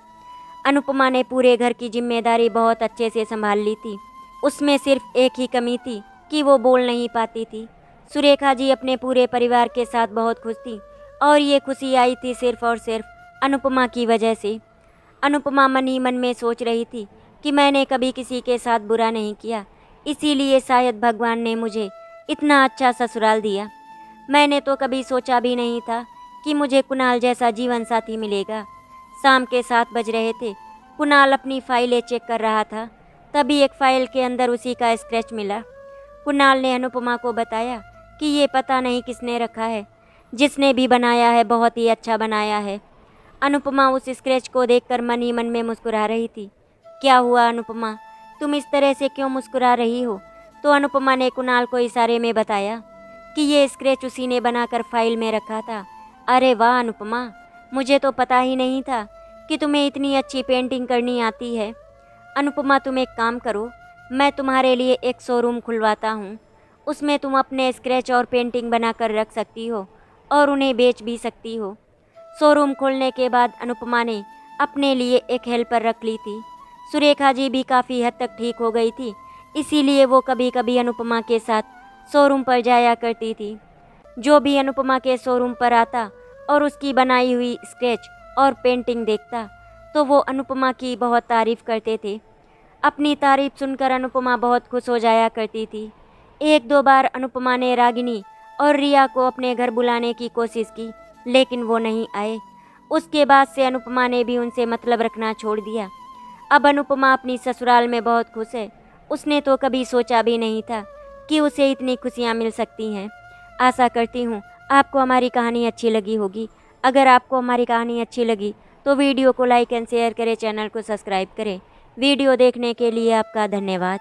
अनुपमा ने पूरे घर की जिम्मेदारी बहुत अच्छे से संभाल ली थी। उसमें सिर्फ एक ही कमी थी कि वो बोल नहीं पाती थी। सुरेखा जी अपने पूरे परिवार के साथ बहुत खुश थी और ये खुशी आई थी सिर्फ और सिर्फ अनुपमा की वजह से। अनुपमा मन ही मन में सोच रही थी कि मैंने कभी किसी के साथ बुरा नहीं किया, इसीलिए शायद भगवान ने मुझे इतना अच्छा ससुराल दिया। मैंने तो कभी सोचा भी नहीं था कि मुझे कुणाल जैसा जीवन साथी मिलेगा। शाम के 7 बज रहे थे। कुणाल अपनी फाइलें चेक कर रहा था, तभी एक फाइल के अंदर उसी का स्क्रैच मिला। कुणाल ने अनुपमा को बताया कि ये पता नहीं किसने रखा है, जिसने भी बनाया है बहुत ही अच्छा बनाया है। अनुपमा उस स्क्रैच को देखकर मन ही मन में मुस्कुरा रही थी। क्या हुआ अनुपमा, तुम इस तरह से क्यों मुस्कुरा रही हो? तो अनुपमा ने कुणाल को इशारे में बताया कि ये स्क्रैच उसी ने बनाकर फाइल में रखा था। अरे वाह अनुपमा, मुझे तो पता ही नहीं था कि तुम्हें इतनी अच्छी पेंटिंग करनी आती है। अनुपमा, तुम एक काम करो, मैं तुम्हारे लिए एक शोरूम खुलवाता हूँ। उसमें तुम अपने स्क्रैच और पेंटिंग बनाकर रख सकती हो और उन्हें बेच भी सकती हो। शोरूम खोलने के बाद अनुपमा ने अपने लिए एक हेल्पर रख ली थी। सुरेखा जी भी काफ़ी हद तक ठीक हो गई थी, इसीलिए वो कभी कभी अनुपमा के साथ शोरूम पर जाया करती थी। जो भी अनुपमा के शोरूम पर आता और उसकी बनाई हुई स्केच और पेंटिंग देखता तो वो अनुपमा की बहुत तारीफ़ करते थे। अपनी तारीफ सुनकर अनुपमा बहुत खुश हो जाया करती थी। एक दो बार अनुपमा ने रागिनी और रिया को अपने घर बुलाने की कोशिश की, लेकिन वो नहीं आए। उसके बाद से अनुपमा ने भी उनसे मतलब रखना छोड़ दिया। अब अनुपमा अपनी ससुराल में बहुत खुश है। उसने तो कभी सोचा भी नहीं था कि उसे इतनी खुशियाँ मिल सकती हैं। आशा करती हूँ आपको हमारी कहानी अच्छी लगी होगी। अगर आपको हमारी कहानी अच्छी लगी तो वीडियो को लाइक एंड शेयर करें, चैनल को सब्सक्राइब करें। वीडियो देखने के लिए आपका धन्यवाद।